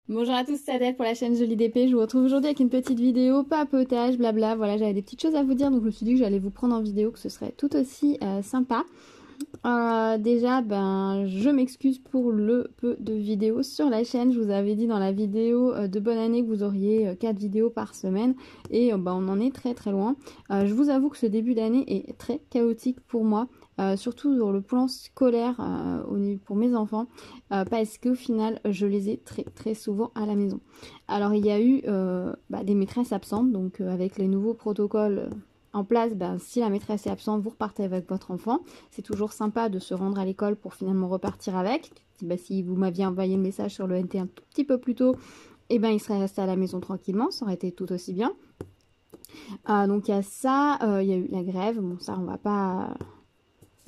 Bonjour à tous, c'est Adèle pour la chaîne Jolie DP. Je vous retrouve aujourd'hui avec une petite vidéo papotage, blabla. Voilà, j'avais des petites choses à vous dire, donc je me suis dit que j'allais vous prendre en vidéo, que ce serait tout aussi sympa. Déjà, je m'excuse pour le peu de vidéos sur la chaîne. Je vous avais dit dans la vidéo de bonne année que vous auriez 4 vidéos par semaine et on en est très très loin. Je vous avoue que ce début d'année est très chaotique pour moi. Surtout sur le plan scolaire pour mes enfants, parce qu'au final je les ai très très souvent à la maison. Alors il y a eu des maîtresses absentes, donc avec les nouveaux protocoles en place, si la maîtresse est absente, vous repartez avec votre enfant. C'est toujours sympa de se rendre à l'école pour finalement repartir avec. Si vous m'aviez envoyé le message sur le NT un tout petit peu plus tôt, il serait resté à la maison tranquillement, ça aurait été tout aussi bien. Donc il y a ça, il y a eu la grève, bon ça on va pas...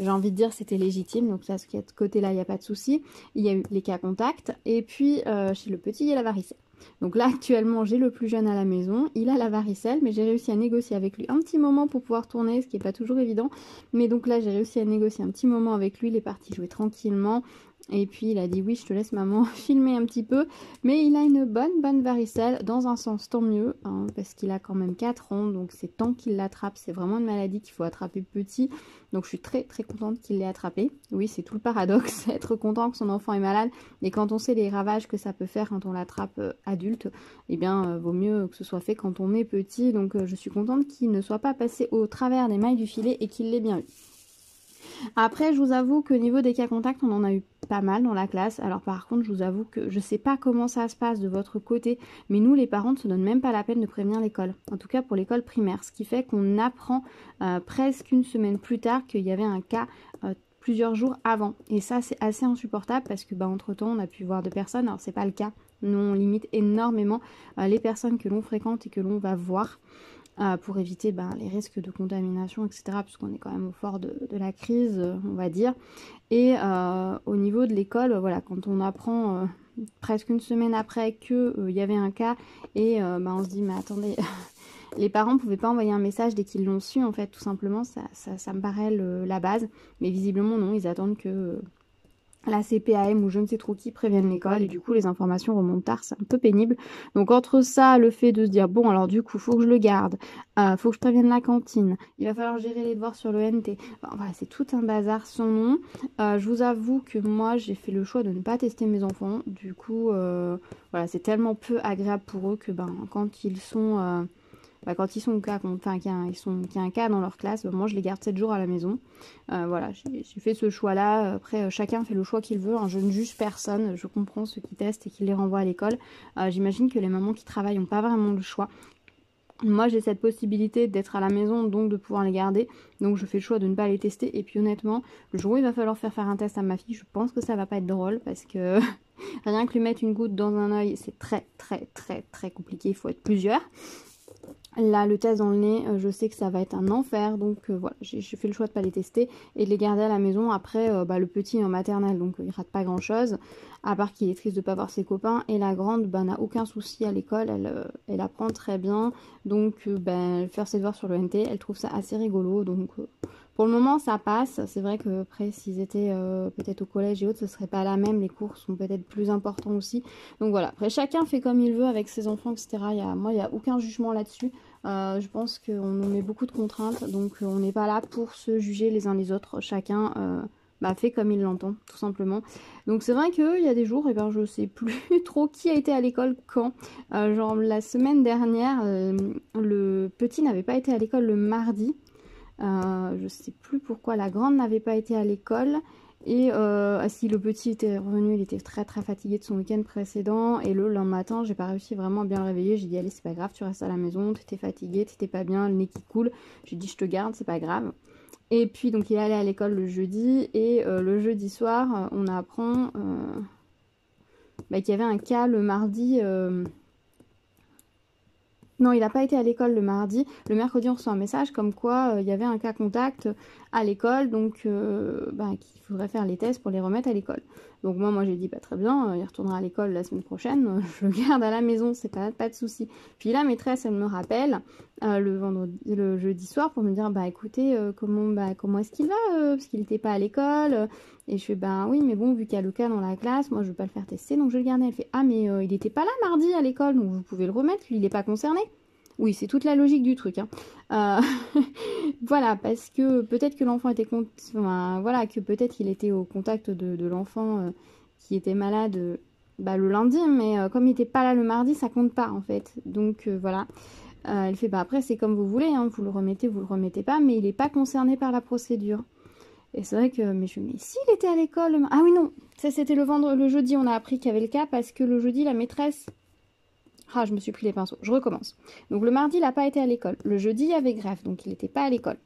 J'ai envie de dire c'était légitime, donc ça, ce côté-là, il n'y a pas de souci. Il y a eu les cas contacts, et puis chez le petit, il y a la varicelle. Donc là, actuellement, j'ai le plus jeune à la maison, il a la varicelle, mais j'ai réussi à négocier avec lui un petit moment pour pouvoir tourner, ce qui n'est pas toujours évident. Mais donc là, j'ai réussi à négocier un petit moment avec lui, il est parti jouer tranquillement. Et puis il a dit oui, je te laisse maman filmer un petit peu. Mais il a une bonne varicelle. Dans un sens, tant mieux, hein, parce qu'il a quand même 4 ans. Donc c'est temps qu'il l'attrape. C'est vraiment une maladie qu'il faut attraper petit. Donc je suis très très contente qu'il l'ait attrapé. Oui, c'est tout le paradoxe, être content que son enfant est malade. Et quand on sait les ravages que ça peut faire quand on l'attrape adulte, eh bien vaut mieux que ce soit fait quand on est petit. Donc je suis contente qu'il ne soit pas passé au travers des mailles du filet et qu'il l'ait bien eu. Après, je vous avoue qu'au niveau des cas contacts, on en a eu pas mal dans la classe. Alors par contre, je vous avoue que je sais pas comment ça se passe de votre côté, mais nous, les parents, ne se donnent même pas la peine de prévenir l'école. En tout cas, pour l'école primaire. Ce qui fait qu'on apprend presque une semaine plus tard qu'il y avait un cas plusieurs jours avant. Et ça, c'est assez insupportable parce que entre-temps, on a pu voir de personnes. Alors, c'est pas le cas. Nous, on limite énormément les personnes que l'on fréquente et que l'on va voir pour éviter les risques de contamination, etc. Puisqu'on est quand même au fort de la crise, on va dire. Et au niveau de l'école, voilà, quand on apprend presque une semaine après qu'il y avait un cas, et on se dit, mais attendez, les parents ne pouvaient pas envoyer un message dès qu'ils l'ont su, en fait, tout simplement, ça me paraît la base. Mais visiblement, non, ils attendent que la CPAM ou je ne sais trop qui préviennent l'école et du coup les informations remontent tard, c'est un peu pénible. Donc entre ça, le fait de se dire bon alors du coup faut que je le garde, faut que je prévienne la cantine, il va falloir gérer les devoirs sur le NT, voilà, c'est tout un bazar sans nom. Je vous avoue que moi j'ai fait le choix de ne pas tester mes enfants, du coup voilà, c'est tellement peu agréable pour eux que quand ils sont... quand ils sont au cas, enfin qu'il y a un cas dans leur classe, moi je les garde 7 jours à la maison. Voilà, j'ai fait ce choix-là. Après, chacun fait le choix qu'il veut, hein. Je ne juge personne. Je comprends ceux qui testent et qui les renvoient à l'école. J'imagine que les mamans qui travaillent n'ont pas vraiment le choix. Moi, j'ai cette possibilité d'être à la maison, donc de pouvoir les garder. Donc, je fais le choix de ne pas les tester. Et puis, honnêtement, le jour où il va falloir faire un test à ma fille, je pense que ça va pas être drôle parce que rien que lui mettre une goutte dans un œil, c'est très, très, très, très compliqué. Il faut être plusieurs. Là, le test dans le nez, je sais que ça va être un enfer, donc voilà, j'ai fait le choix de ne pas les tester et de les garder à la maison. Après, le petit est en maternelle, donc il rate pas grand-chose, à part qu'il est triste de ne pas voir ses copains. Et la grande n'a aucun souci à l'école, elle apprend très bien, donc faire ses devoirs sur le NT, elle trouve ça assez rigolo, donc pour le moment ça passe. C'est vrai que après s'ils étaient peut-être au collège et autres, ce serait pas la même, les cours sont peut-être plus importants aussi. Donc voilà, après chacun fait comme il veut avec ses enfants, etc. Moi, il n'y a aucun jugement là-dessus. Je pense qu'on nous met beaucoup de contraintes, donc on n'est pas là pour se juger les uns les autres. Chacun fait comme il l'entend, tout simplement. Donc c'est vrai qu'il y a des jours, je sais plus trop qui a été à l'école quand. Genre la semaine dernière, le petit n'avait pas été à l'école le mardi. Je sais plus pourquoi la grande n'avait pas été à l'école. Et si le petit était revenu, il était très très fatigué de son week-end précédent. Et le lendemain matin, j'ai pas réussi vraiment à bien le réveiller. J'ai dit allez, c'est pas grave, tu restes à la maison, t'étais fatigué, t'étais pas bien, le nez qui coule. J'ai dit je te garde, c'est pas grave. Et puis donc il est allé à l'école le jeudi. Et le jeudi soir, on apprend qu'il y avait un cas le mardi. Non, il n'a pas été à l'école le mardi. Le mercredi, on reçoit un message comme quoi il y avait un cas contact à l'école, donc qu'il faudrait faire les tests pour les remettre à l'école. Donc moi j'ai dit bah très bien, il retournera à l'école la semaine prochaine, je le garde à la maison, c'est pas de souci. Puis la maîtresse elle me rappelle le jeudi soir pour me dire bah écoutez comment est-ce qu'il va parce qu'il n'était pas à l'école. Et je fais bah oui mais bon vu qu'il y a le cas dans la classe, moi je veux pas le faire tester donc je vais le garder. Elle fait ah mais il n'était pas là mardi à l'école donc vous pouvez le remettre, lui il n'est pas concerné. Oui, c'est toute la logique du truc. Hein. Voilà, parce que peut-être que l'enfant était voilà, que peut-être il était au contact de l'enfant qui était malade le lundi, mais comme il n'était pas là le mardi, ça compte pas en fait. Donc voilà. Elle fait bah après c'est comme vous voulez, hein, vous le remettez pas, mais il n'est pas concerné par la procédure. Et c'est vrai que mais s'il était à l'école, ah oui non, ça c'était le jeudi, on a appris qu'il y avait le cas parce que le jeudi la maîtresse. Ah, je me suis pris les pinceaux. Je recommence. Donc le mardi, il n'a pas été à l'école. Le jeudi, il y avait grève, donc il n'était pas à l'école.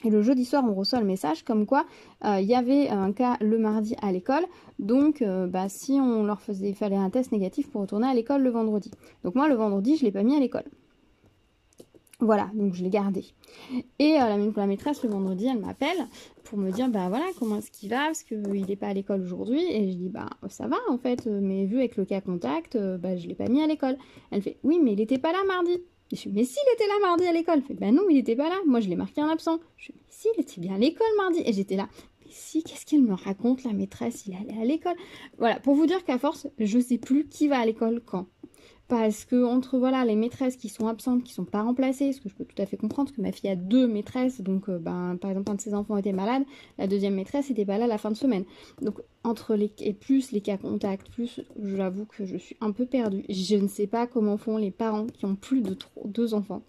Et le jeudi soir, on reçoit le message comme quoi il y avait un cas le mardi à l'école. Donc, si on leur faisait, il fallait un test négatif pour retourner à l'école le vendredi. Donc moi, le vendredi, je ne l'ai pas mis à l'école. Voilà, donc je l'ai gardé. Et la maîtresse, le vendredi, elle m'appelle pour me dire, bah voilà, comment est-ce qu'il va, parce qu'il n'est pas à l'école aujourd'hui. Et je dis, bah ça va en fait, mais vu avec le cas contact, je ne l'ai pas mis à l'école. Elle fait, oui, mais il n'était pas là mardi. Et je dis, mais s'il était là mardi à l'école. Elle fait, bah non, il n'était pas là. Moi, je l'ai marqué en absent. Je dis, mais si, il était bien à l'école mardi. Et j'étais là, mais si, qu'est-ce qu'elle me raconte, la maîtresse, il allait à l'école. Voilà, pour vous dire qu'à force, je ne sais plus qui va à l'école quand. Parce que entre voilà les maîtresses qui sont absentes, qui sont pas remplacées, ce que je peux tout à fait comprendre, parce que ma fille a 2 maîtresses, donc par exemple un de ses enfants était malade, la deuxième maîtresse n'était pas là la fin de semaine. Donc et plus les cas contacts, plus j'avoue que je suis un peu perdue. Je ne sais pas comment font les parents qui ont plus de 2 enfants.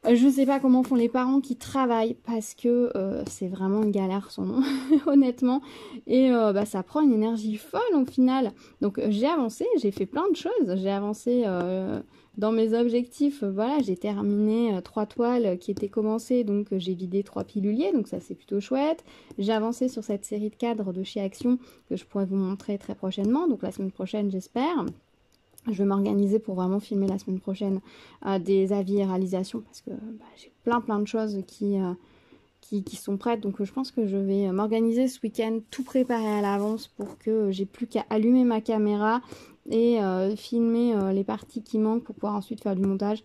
Je ne sais pas comment font les parents qui travaillent parce que c'est vraiment une galère son nom, honnêtement. Et ça prend une énergie folle au final. Donc j'ai avancé, j'ai fait plein de choses. J'ai avancé dans mes objectifs. Voilà, j'ai terminé 3 toiles qui étaient commencées. Donc j'ai vidé 3 piluliers, donc ça c'est plutôt chouette. J'ai avancé sur cette série de cadres de chez Action que je pourrais vous montrer très prochainement. Donc la semaine prochaine j'espère. Je vais m'organiser pour vraiment filmer la semaine prochaine des avis et réalisations parce que j'ai plein de choses qui sont prêtes. Donc je pense que je vais m'organiser ce week-end, tout préparer à l'avance pour que j'ai plus qu'à allumer ma caméra et filmer les parties qui manquent pour pouvoir ensuite faire du montage.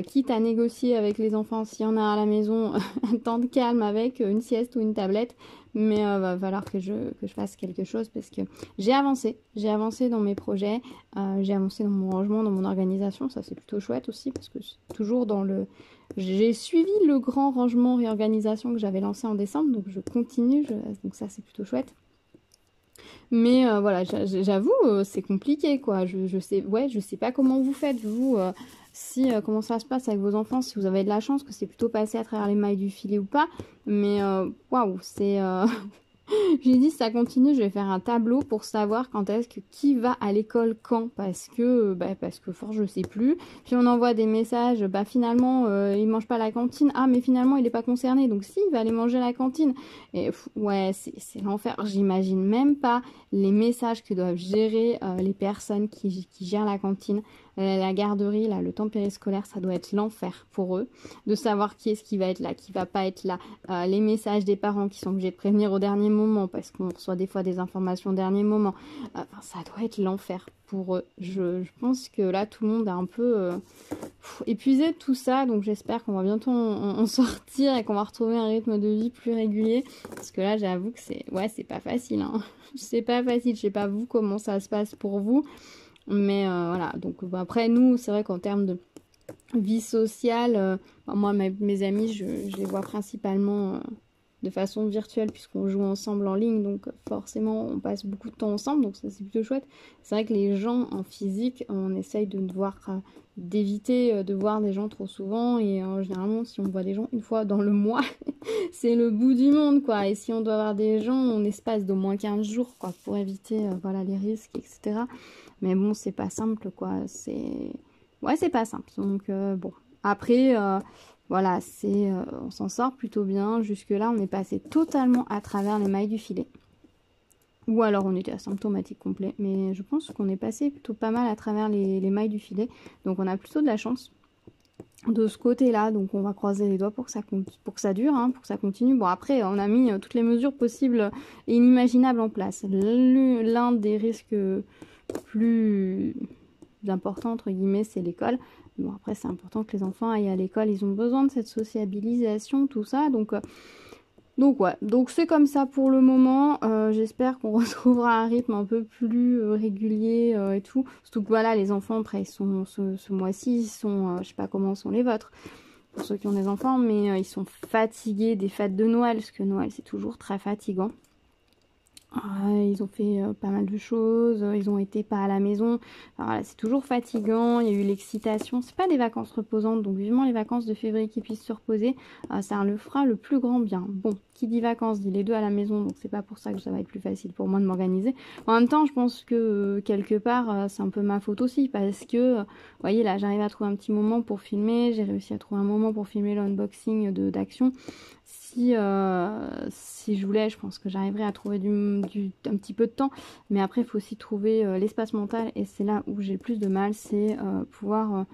Quitte à négocier avec les enfants s'il y en a à la maison un temps de calme avec une sieste ou une tablette. Mais va falloir que je fasse quelque chose parce que j'ai avancé dans mes projets, j'ai avancé dans mon rangement, dans mon organisation, ça c'est plutôt chouette aussi parce que c'est toujours dans le... J'ai suivi le grand rangement réorganisation que j'avais lancé en décembre, donc je continue, donc ça c'est plutôt chouette. Mais voilà, j'avoue, c'est compliqué quoi, je sais pas comment vous faites, vous... comment ça se passe avec vos enfants, si vous avez de la chance que c'est plutôt passé à travers les mailles du filet ou pas, mais waouh, c'est j'ai dit si ça continue, je vais faire un tableau pour savoir quand est-ce que qui va à l'école quand, parce que fort je sais plus. Puis on envoie des messages, finalement il mange pas à la cantine, ah mais finalement il est pas concerné, donc si il va aller manger à la cantine. Et ouais, c'est l'enfer. J'imagine même pas les messages que doivent gérer les personnes qui gèrent la cantine. La garderie, là, le temps périscolaire, ça doit être l'enfer pour eux, de savoir qui est-ce qui va être là, qui va pas être là, les messages des parents qui sont obligés de prévenir au dernier moment, parce qu'on reçoit des fois des informations au dernier moment, ça doit être l'enfer pour eux. Je pense que là, tout le monde a un peu épuisé de tout ça, donc j'espère qu'on va bientôt en sortir et qu'on va retrouver un rythme de vie plus régulier, parce que là, j'avoue que c'est pas facile, hein. C'est pas facile, je sais pas vous comment ça se passe pour vous. Mais voilà, donc après nous, c'est vrai qu'en termes de vie sociale, moi mes amis, je les vois principalement de façon virtuelle puisqu'on joue ensemble en ligne, donc forcément on passe beaucoup de temps ensemble, donc ça c'est plutôt chouette. C'est vrai que les gens en physique, on essaye d'éviter de voir des gens trop souvent, et généralement si on voit des gens une fois dans le mois, c'est le bout du monde quoi, et si on doit voir des gens en espace d'au moins 15 jours quoi, pour éviter voilà, les risques, etc. Mais bon, c'est pas simple, quoi. C'est pas simple. Donc, bon. Après, voilà, on s'en sort plutôt bien. Jusque-là, on est passé totalement à travers les mailles du filet. Ou alors, on était asymptomatique complet. Mais je pense qu'on est passé plutôt pas mal à travers les mailles du filet. Donc, on a plutôt de la chance. de ce côté-là, donc on va croiser les doigts pour que ça dure, hein, pour que ça continue. Bon après, on a mis toutes les mesures possibles et inimaginables en place. L'un des risques plus importants, entre guillemets, c'est l'école. Bon après, c'est important que les enfants aillent à l'école, ils ont besoin de cette sociabilisation, tout ça, donc ouais, donc c'est comme ça pour le moment. J'espère qu'on retrouvera un rythme un peu plus régulier et tout. Surtout que voilà, les enfants, après, ils sont, ce mois-ci, ils sont, je sais pas comment sont les vôtres, pour ceux qui ont des enfants, mais ils sont fatigués des fêtes de Noël, parce que Noël, c'est toujours très fatigant. Ils ont fait pas mal de choses, ils ont été pas à la maison, enfin, voilà, c'est toujours fatigant, il y a eu l'excitation, c'est pas des vacances reposantes, donc vivement les vacances de février qui puissent se reposer, ça le fera le plus grand bien. Bon, qui dit vacances dit les deux à la maison, donc c'est pas pour ça que ça va être plus facile pour moi de m'organiser. En même temps, je pense que quelque part, c'est un peu ma faute aussi, parce que, vous voyez là, j'arrive à trouver un petit moment pour filmer, j'ai réussi à trouver un moment pour filmer l'unboxing d'Action. Si je voulais, je pense que j'arriverais à trouver un petit peu de temps. Mais après, il faut aussi trouver l'espace mental. Et c'est là où j'ai le plus de mal. C'est pouvoir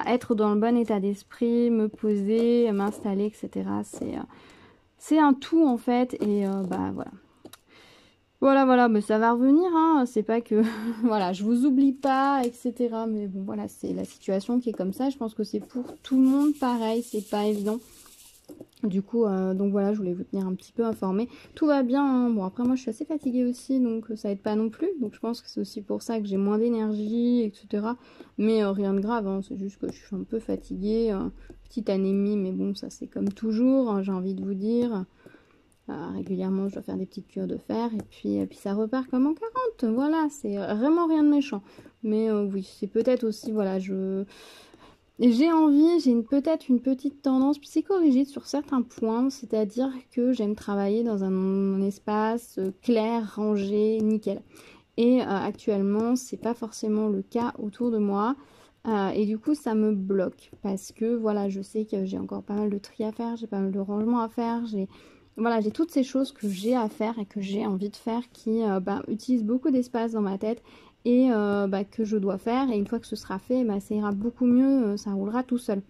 être dans le bon état d'esprit, me poser, m'installer, etc. C'est un tout en fait. Et voilà. Voilà, mais ça va revenir. Hein. C'est pas que... voilà, je vous oublie pas, etc. Mais bon, voilà, c'est la situation qui est comme ça. Je pense que c'est pour tout le monde pareil. C'est pas évident. Du coup, donc voilà, je voulais vous tenir un petit peu informé. Tout va bien, hein. Bon après moi je suis assez fatiguée aussi, donc ça aide pas non plus. Donc je pense que c'est aussi pour ça que j'ai moins d'énergie, etc. Mais rien de grave, hein. C'est juste que je suis un peu fatiguée. Petite anémie, mais bon ça c'est comme toujours, hein, j'ai envie de vous dire. Régulièrement je dois faire des petites cures de fer et puis ça repart comme en 40. Voilà, c'est vraiment rien de méchant. Mais oui, c'est peut-être aussi, voilà, j'ai envie, peut-être une petite tendance psychorigide sur certains points, c'est-à-dire que j'aime travailler dans un espace clair, rangé, nickel. Et actuellement, c'est pas forcément le cas autour de moi. Et du coup, ça me bloque parce que voilà, je sais que j'ai encore pas mal de tri à faire, j'ai pas mal de rangements à faire, j'ai toutes ces choses que j'ai à faire et que j'ai envie de faire qui utilisent beaucoup d'espace dans ma tête et que je dois faire. Et une fois que ce sera fait, ça ira beaucoup mieux, ça roulera tout seul.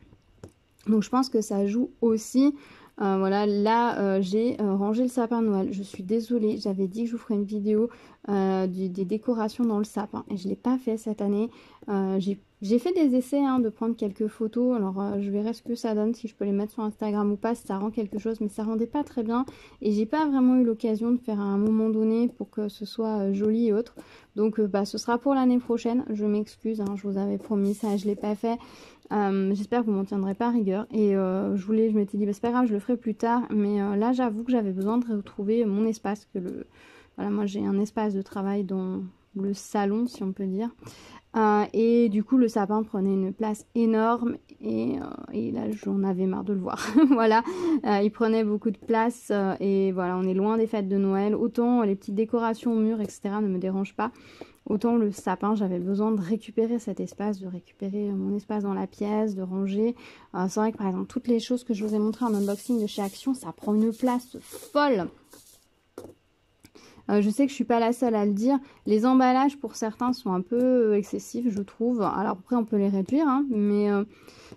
Donc je pense que ça joue aussi. Voilà, là j'ai rangé le sapin de Noël. Je suis désolée, j'avais dit que je vous ferais une vidéo des décorations dans le sapin et je ne l'ai pas fait cette année. J'ai fait des essais de prendre quelques photos. Alors je verrai ce que ça donne, si je peux les mettre sur Instagram ou pas, si ça rend quelque chose, mais ça rendait pas très bien. Et j'ai pas vraiment eu l'occasion de faire à un moment donné pour que ce soit joli et autre. Donc ce sera pour l'année prochaine. Je m'excuse, je vous avais promis ça, je l'ai pas fait. J'espère que vous m'en tiendrez pas à rigueur. Et je m'étais dit, c'est pas grave, je le ferai plus tard. Mais là, j'avoue que j'avais besoin de retrouver mon espace. Voilà, moi j'ai un espace de travail dans le salon, si on peut dire. Et du coup, le sapin prenait une place énorme. Et là, j'en avais marre de le voir. Voilà, il prenait beaucoup de place. Et voilà, on est loin des fêtes de Noël. Autant les petites décorations au mur, etc. ne me dérangent pas. Autant le sapin, j'avais besoin de récupérer cet espace, de récupérer mon espace dans la pièce, de ranger. C'est vrai que par exemple, toutes les choses que je vous ai montrées en unboxing de chez Action, ça prend une place folle. Je sais que je suis pas la seule à le dire. Les emballages pour certains sont un peu excessifs, je trouve. Alors après, on peut les réduire, mais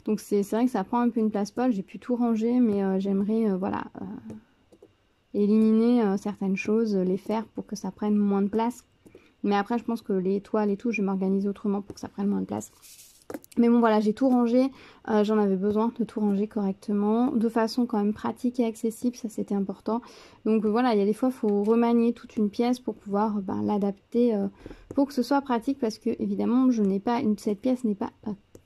donc c'est vrai que ça prend un peu une place folle. J'ai pu tout ranger, mais j'aimerais éliminer certaines choses, les faire pour que ça prenne moins de place. Mais après, je pense que les toiles et tout, je vais m'organiser autrement pour que ça prenne moins de place. Mais bon, voilà, j'ai tout rangé. J'en avais besoin de tout ranger correctement. De façon quand même pratique et accessible, ça c'était important. Donc voilà, il y a des fois, il faut remanier toute une pièce pour pouvoir l'adapter pour que ce soit pratique. Parce que évidemment, cette pièce n'est pas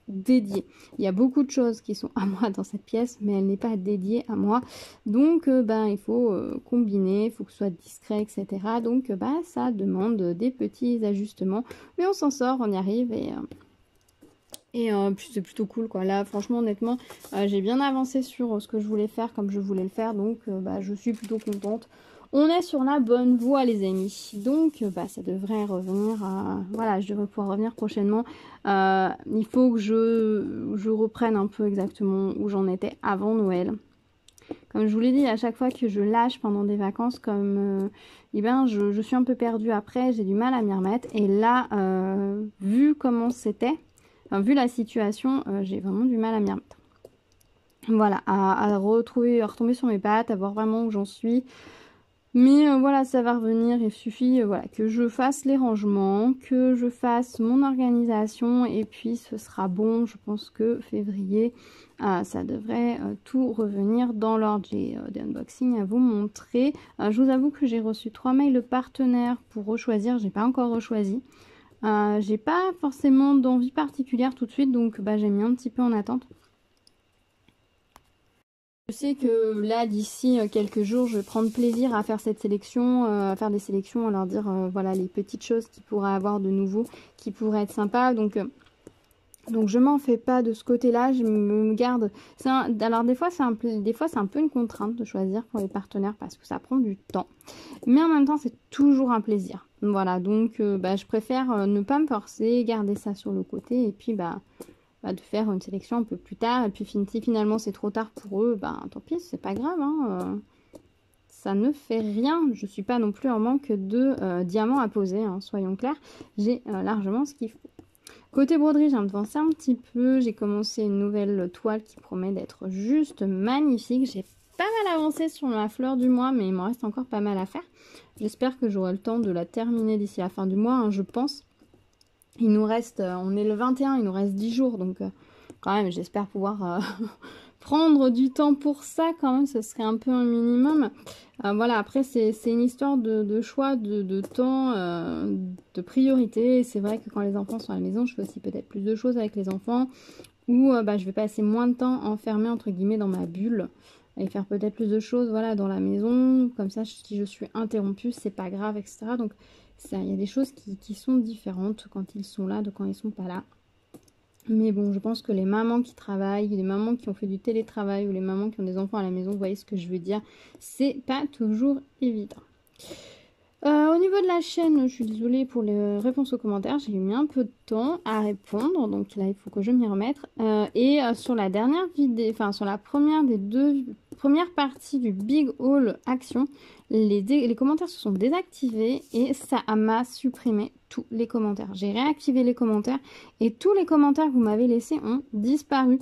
dédiée. Il y a beaucoup de choses qui sont à moi dans cette pièce, mais elle n'est pas dédiée à moi. Donc il faut combiner, il faut que ce soit discret, etc. Donc ça demande des petits ajustements. Mais on s'en sort, on y arrive et puis c'est plutôt cool quoi. Là franchement honnêtement j'ai bien avancé sur ce que je voulais faire comme je voulais le faire. Donc je suis plutôt contente. On est sur la bonne voie les amis. Donc ça devrait revenir. Voilà, je devrais pouvoir revenir prochainement. Il faut que je reprenne un peu exactement où j'en étais avant Noël. Comme je vous l'ai dit, à chaque fois que je lâche pendant des vacances, je suis un peu perdue après, j'ai du mal à m'y remettre. Et là, vu comment c'était, vu la situation, j'ai vraiment du mal à m'y remettre. voilà, à retomber sur mes pattes, à voir vraiment où j'en suis. Mais voilà, ça va revenir, il suffit voilà, que je fasse les rangements, que je fasse mon organisation et puis ce sera bon. Je pense que février, ça devrait tout revenir dans l'ordre. J'ai des unboxings à vous montrer. Je vous avoue que j'ai reçu 3 mails de partenaires pour rechoisir, j'ai pas encore rechoisi. J'ai pas forcément d'envie particulière tout de suite, donc bah, j'ai mis un petit peu en attente. Je sais que là, d'ici quelques jours, je vais prendre plaisir à faire cette sélection, à faire des sélections, à leur dire voilà les petites choses qui pourraient avoir de nouveau, qui pourraient être sympas. Donc je m'en fais pas de ce côté-là, je me garde. Alors des fois c'est un peu une contrainte de choisir pour les partenaires parce que ça prend du temps, mais en même temps c'est toujours un plaisir. Voilà, donc bah, je préfère ne pas me forcer, garder ça sur le côté et puis bah de faire une sélection un peu plus tard. Et puis si finalement c'est trop tard pour eux, ben tant pis, c'est pas grave. Hein, ça ne fait rien. Je suis pas non plus en manque de diamants à poser, hein, soyons clairs. J'ai largement ce qu'il faut. Côté broderie, j'ai avancé un petit peu. J'ai commencé une nouvelle toile qui promet d'être juste magnifique. J'ai pas mal avancé sur ma fleur du mois, mais il m'en reste encore pas mal à faire. J'espère que j'aurai le temps de la terminer d'ici la fin du mois, hein, je pense. Il nous reste, on est le 21, il nous reste 10 jours, donc quand même j'espère pouvoir prendre du temps pour ça quand même, ce serait un peu un minimum. Voilà, après c'est une histoire de choix, de temps, de priorité. C'est vrai que quand les enfants sont à la maison, je fais aussi peut-être plus de choses avec les enfants, ou bah, je vais passer moins de temps enfermée entre guillemets dans ma bulle et faire peut-être plus de choses voilà, dans la maison, comme ça si je suis interrompue, c'est pas grave, etc. Donc il y a des choses qui sont différentes quand ils sont là de quand ils sont pas là. Mais bon, je pense que les mamans qui travaillent, les mamans qui ont fait du télétravail ou les mamans qui ont des enfants à la maison, vous voyez ce que je veux dire, c'est pas toujours évident. Au niveau de la chaîne, je suis désolée pour les réponses aux commentaires, j'ai mis un peu de temps à répondre, donc là il faut que je m'y remette. Sur la dernière vidéo, enfin sur la première des deux premières parties du Big Haul Action, les commentaires se sont désactivés et ça m'a supprimé tous les commentaires. J'ai réactivé les commentaires et tous les commentaires que vous m'avez laissés ont disparu.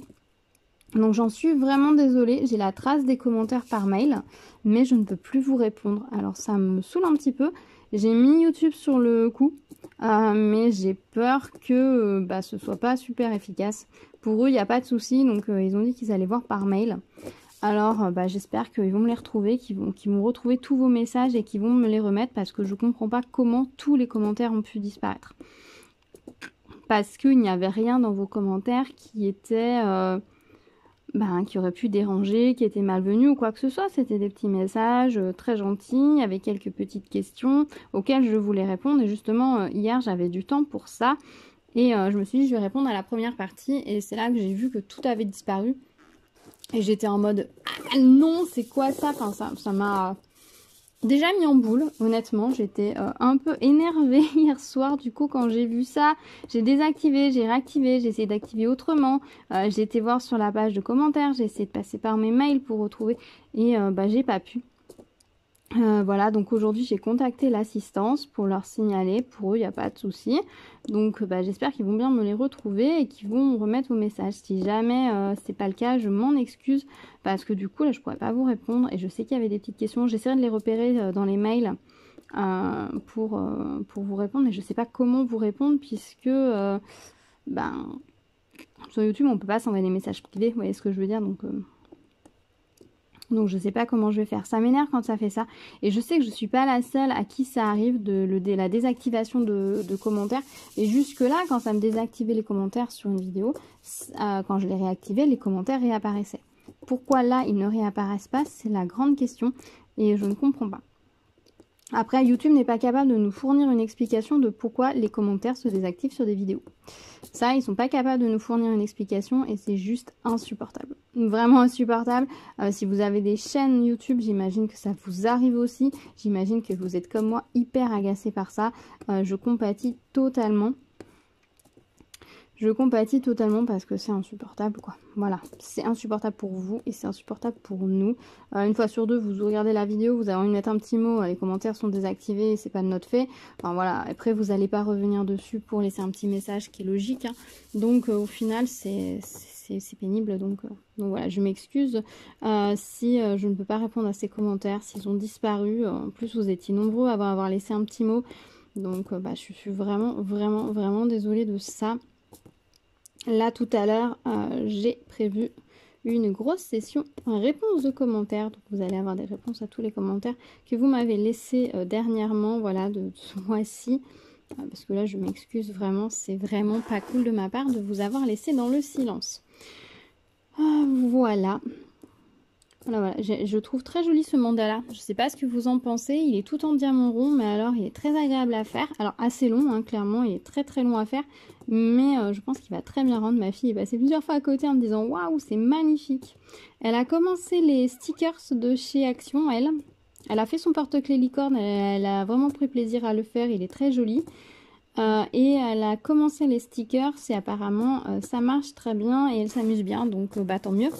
Donc j'en suis vraiment désolée, j'ai la trace des commentaires par mail, mais je ne peux plus vous répondre. Alors ça me saoule un petit peu. J'ai mis YouTube sur le coup, mais j'ai peur que ce soit pas super efficace. Pour eux, il n'y a pas de souci, donc ils ont dit qu'ils allaient voir par mail. Alors j'espère qu'ils vont me les retrouver, qu'ils vont retrouver tous vos messages et qu'ils vont me les remettre parce que je comprends pas comment tous les commentaires ont pu disparaître. Parce qu'il n'y avait rien dans vos commentaires qui était... qui aurait pu déranger, qui était malvenu ou quoi que ce soit. C'était des petits messages très gentils, avec quelques petites questions auxquelles je voulais répondre. Et justement, hier, j'avais du temps pour ça. Et je me suis dit, je vais répondre à la première partie. Et c'est là que j'ai vu que tout avait disparu. Et j'étais en mode, ah non, c'est quoi ça? Enfin, ça m'a... déjà mis en boule, honnêtement, j'étais un peu énervée hier soir, du coup quand j'ai vu ça, j'ai désactivé, j'ai réactivé, j'ai essayé d'activer autrement, j'ai été voir sur la page de commentaires, j'ai essayé de passer par mes mails pour retrouver et j'ai pas pu. Voilà, donc aujourd'hui j'ai contacté l'assistance pour leur signaler, pour eux il n'y a pas de souci. Donc j'espère qu'ils vont bien me les retrouver et qu'ils vont me remettre vos messages. Si jamais c'est pas le cas, je m'en excuse parce que du coup là je pourrais pas vous répondre et je sais qu'il y avait des petites questions. J'essaierai de les repérer dans les mails pour vous répondre, mais je sais pas comment vous répondre puisque sur YouTube on peut pas s'envoyer des messages privés, vous voyez ce que je veux dire, donc je sais pas comment je vais faire. Ça m'énerve quand ça fait ça. Et je sais que je suis pas la seule à qui ça arrive la désactivation de commentaires. Et jusque là, quand ça me désactivait les commentaires sur une vidéo, quand je les réactivais, les commentaires réapparaissaient. Pourquoi là, ils ne réapparaissent pas? C'est la grande question. Et je ne comprends pas. Après, YouTube n'est pas capable de nous fournir une explication de pourquoi les commentaires se désactivent sur des vidéos. Ça, ils sont pas capables de nous fournir une explication et c'est juste insupportable. Vraiment insupportable. Si vous avez des chaînes YouTube, j'imagine que ça vous arrive aussi. J'imagine que vous êtes comme moi hyper agacé par ça. Je compatis totalement. Je compatis totalement parce que c'est insupportable, quoi. Voilà, c'est insupportable pour vous et c'est insupportable pour nous. Une fois sur deux, vous regardez la vidéo, vous avez envie de mettre un petit mot, les commentaires sont désactivés, c'est pas de notre fait. Enfin voilà, après vous n'allez pas revenir dessus pour laisser un petit message qui est logique. Hein. Donc au final, c'est c'est pénible, donc voilà, je m'excuse si je ne peux pas répondre à ces commentaires, s'ils ont disparu. En plus, vous étiez nombreux à avoir laissé un petit mot, donc je suis vraiment désolée de ça. Là, tout à l'heure, j'ai prévu une grosse session réponse de commentaires, donc vous allez avoir des réponses à tous les commentaires que vous m'avez laissés dernièrement, voilà, de ce mois-ci. Parce que là, je m'excuse vraiment, c'est vraiment pas cool de ma part de vous avoir laissé dans le silence. Voilà. Voilà. Je trouve très joli ce mandala. Je sais pas ce que vous en pensez. Il est tout en diamant rond, mais alors il est très agréable à faire. Alors assez long, hein, clairement, il est très long à faire. Mais je pense qu'il va très bien rendre. Ma fille est passée plusieurs fois à côté en me disant « Waouh, c'est magnifique !» Elle a commencé les stickers de chez Action, elle. Elle a fait son porte-clés licorne, elle a vraiment pris plaisir à le faire, il est très joli. Et elle a commencé les stickers et apparemment ça marche très bien et elle s'amuse bien, donc tant mieux.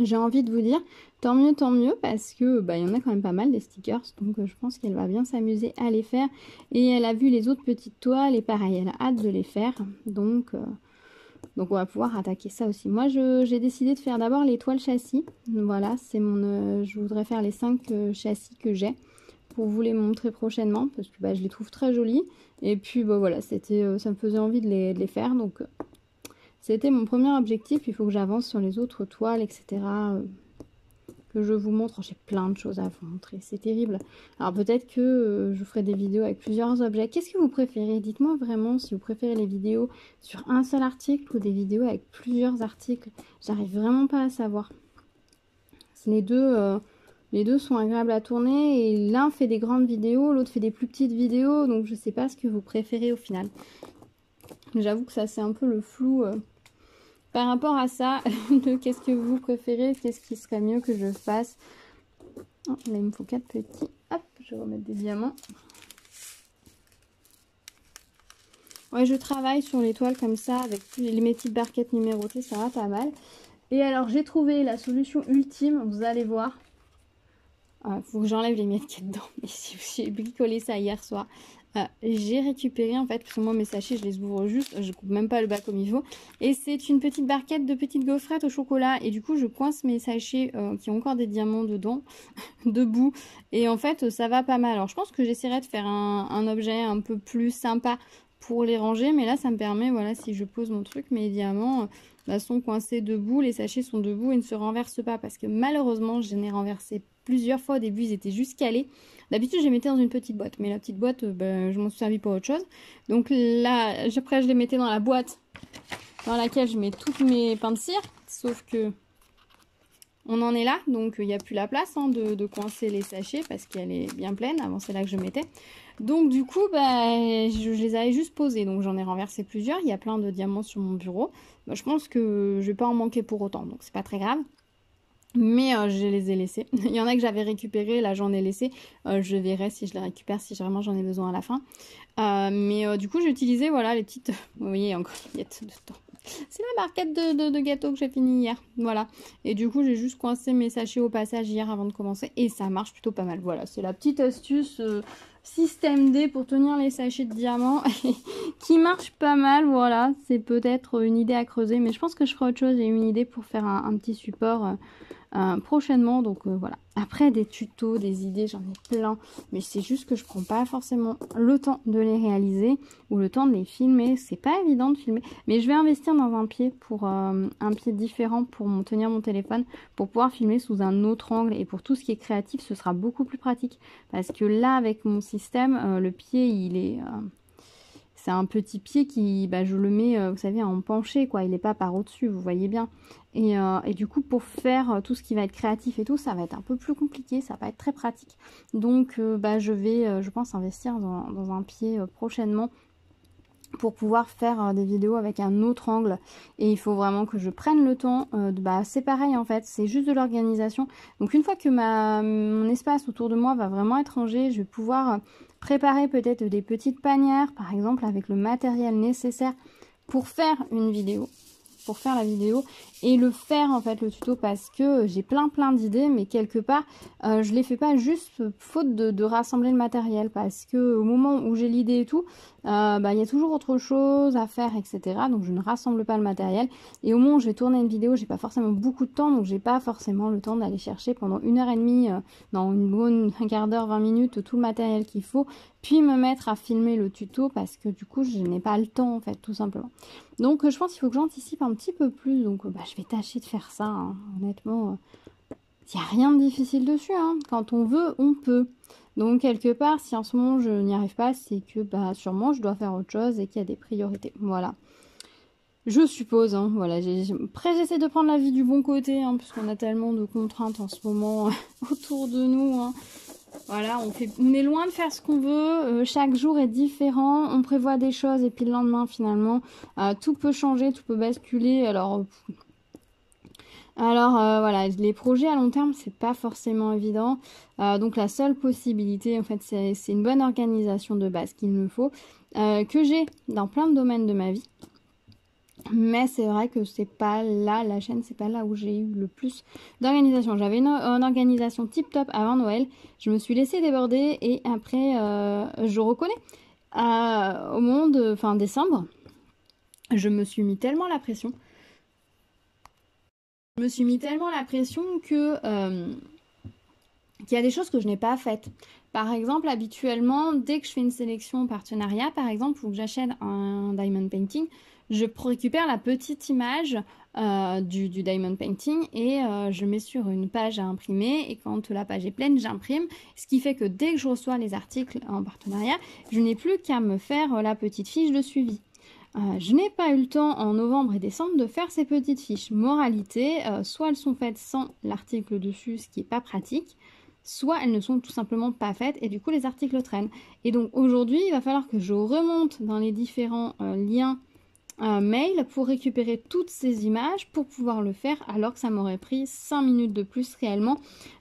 J'ai envie de vous dire tant mieux parce que il y en a quand même pas mal des stickers, donc je pense qu'elle va bien s'amuser à les faire. Et elle a vu les autres petites toiles et pareil, elle a hâte de les faire, donc on va pouvoir attaquer ça aussi. Moi, j'ai décidé de faire d'abord les toiles châssis. Voilà, c'est mon. Je voudrais faire les 5 châssis que j'ai pour vous les montrer prochainement parce que je les trouve très jolis. Et puis, voilà, ça me faisait envie de les faire. Donc, c'était mon premier objectif. Il faut que j'avance sur les autres toiles, etc. Que je vous montre. J'ai plein de choses à vous montrer. C'est terrible. Alors, peut-être que je ferai des vidéos avec plusieurs objets. Qu'est-ce que vous préférez? Dites-moi vraiment si vous préférez les vidéos sur un seul article ou des vidéos avec plusieurs articles. J'arrive vraiment pas à savoir. Les deux sont agréables à tourner et l'un fait des grandes vidéos, l'autre fait des plus petites vidéos. Donc, je sais pas ce que vous préférez au final. J'avoue que ça, c'est un peu le flou par rapport à ça. De qu'est-ce que vous préférez, qu'est-ce qui serait mieux que je fasse. Oh, là, il me faut 4 petits. Hop, je vais remettre des diamants. Ouais, je travaille sur les toiles comme ça, avec mes petites barquettes numérotées, ça va pas mal. Et alors, j'ai trouvé la solution ultime, vous allez voir. Faut que j'enlève les miettes qu'il y a dedans. Mais j'ai bricolé ça hier soir. J'ai récupéré en fait, parce que moi mes sachets je les ouvre juste, je coupe même pas le bas comme il faut. Et c'est une petite barquette de petites gaufrettes au chocolat. Et du coup je coince mes sachets qui ont encore des diamants dedans, debout. Et en fait ça va pas mal. Alors je pense que j'essaierai de faire un objet un peu plus sympa pour les ranger. Mais là ça me permet, voilà, si je pose mon truc, mes diamants sont coincés debout. Les sachets sont debout et ne se renversent pas. Parce que malheureusement j'en ai renversé plusieurs fois. Au début ils étaient juste calés. D'habitude, je les mettais dans une petite boîte. Mais la petite boîte, je m'en suis servi pour autre chose. Donc là, après, je les mettais dans la boîte dans laquelle je mets toutes mes pains de cire. Sauf que on en est là. Donc, il n'y a plus la place de coincer les sachets parce qu'elle est bien pleine. Avant, c'est là que je mettais. Donc, du coup, je les avais juste posés. Donc, j'en ai renversé plusieurs. Il y a plein de diamants sur mon bureau. Je pense que je vais pas en manquer pour autant. Donc, c'est pas très grave. Mais je les ai laissés. Il y en a que j'avais récupéré, là j'en ai laissé. Je verrai si je les récupère, si vraiment j'en ai besoin à la fin. Mais du coup j'ai utilisé, voilà, les petites... Vous voyez, encore les miettes dedans. C'est la barquette de gâteau que j'ai fini hier. Voilà. Et du coup j'ai juste coincé mes sachets au passage hier avant de commencer. Et ça marche plutôt pas mal. Voilà, c'est la petite astuce système D pour tenir les sachets de diamants. Qui marche pas mal, voilà. C'est peut-être une idée à creuser. Mais je pense que je ferai autre chose. J'ai une idée pour faire un petit support... prochainement, donc voilà. Après des tutos, des idées, j'en ai plein, mais c'est juste que je prends pas forcément le temps de les réaliser ou le temps de les filmer. C'est pas évident de filmer, mais je vais investir dans un pied pour un pied différent pour tenir mon téléphone, pour pouvoir filmer sous un autre angle. Et pour tout ce qui est créatif, ce sera beaucoup plus pratique parce que là avec mon système, le pied il est c'est un petit pied qui, je le mets, vous savez, en penché, quoi. Il n'est pas par au-dessus, vous voyez bien. Et du coup, pour faire tout ce qui va être créatif et tout, ça va être un peu plus compliqué, ça va pas être très pratique. Donc, je vais, je pense, investir dans un pied prochainement pour pouvoir faire des vidéos avec un autre angle. Et il faut vraiment que je prenne le temps. C'est pareil, en fait, c'est juste de l'organisation. Donc, une fois que mon espace autour de moi va vraiment être rangé, je vais pouvoir... préparer peut-être des petites panières, par exemple, avec le matériel nécessaire pour faire une vidéo. pour faire la vidéo et le faire en fait le tuto, parce que j'ai plein d'idées, mais quelque part je les fais pas juste faute de rassembler le matériel, parce que au moment où j'ai l'idée et tout, il y a toujours autre chose à faire, etc. Donc je ne rassemble pas le matériel, et au moment où je vais tourner une vidéo, j'ai pas forcément beaucoup de temps, donc j'ai pas forcément le temps d'aller chercher pendant 1h30, dans une bonne un quart d'heure, 20 minutes, tout le matériel qu'il faut, puis me mettre à filmer le tuto, parce que du coup je n'ai pas le temps en fait, tout simplement. Donc je pense qu'il faut que j'anticipe un petit peu plus, donc je vais tâcher de faire ça, hein. Honnêtement, il n'y a rien de difficile dessus, hein. Quand on veut, on peut. Donc quelque part, si en ce moment je n'y arrive pas, c'est que sûrement je dois faire autre chose et qu'il y a des priorités. Voilà. Je suppose, hein, voilà. Après, j'essaie de prendre la vie du bon côté, hein, puisqu'on a tellement de contraintes en ce moment autour de nous, hein. Voilà, on est loin de faire ce qu'on veut, chaque jour est différent, on prévoit des choses et puis le lendemain finalement, tout peut changer, tout peut basculer. Alors voilà, les projets à long terme, c'est pas forcément évident. Donc la seule possibilité, en fait, c'est une bonne organisation de base qu'il me faut, que j'ai dans plein de domaines de ma vie. Mais c'est vrai que c'est pas là, la chaîne, c'est pas là où j'ai eu le plus d'organisation. J'avais une organisation tip top avant Noël. Je me suis laissée déborder et après, je reconnais, au moment de fin décembre, je me suis mis tellement la pression. Je me suis mis tellement la pression que qu'il y a des choses que je n'ai pas faites. Par exemple, habituellement, dès que je fais une sélection en partenariat, par exemple, ou que j'achète un diamond painting, je récupère la petite image du diamond painting et je mets sur une page à imprimer, et quand la page est pleine, j'imprime. Ce qui fait que dès que je reçois les articles en partenariat, je n'ai plus qu'à me faire la petite fiche de suivi. Je n'ai pas eu le temps en novembre et décembre de faire ces petites fiches. Moralité, soit elles sont faites sans l'article dessus, ce qui n'est pas pratique, soit elles ne sont tout simplement pas faites et du coup les articles traînent. Et donc aujourd'hui, il va falloir que je remonte dans les différents liens mail pour récupérer toutes ces images pour pouvoir le faire, alors que ça m'aurait pris 5 minutes de plus réellement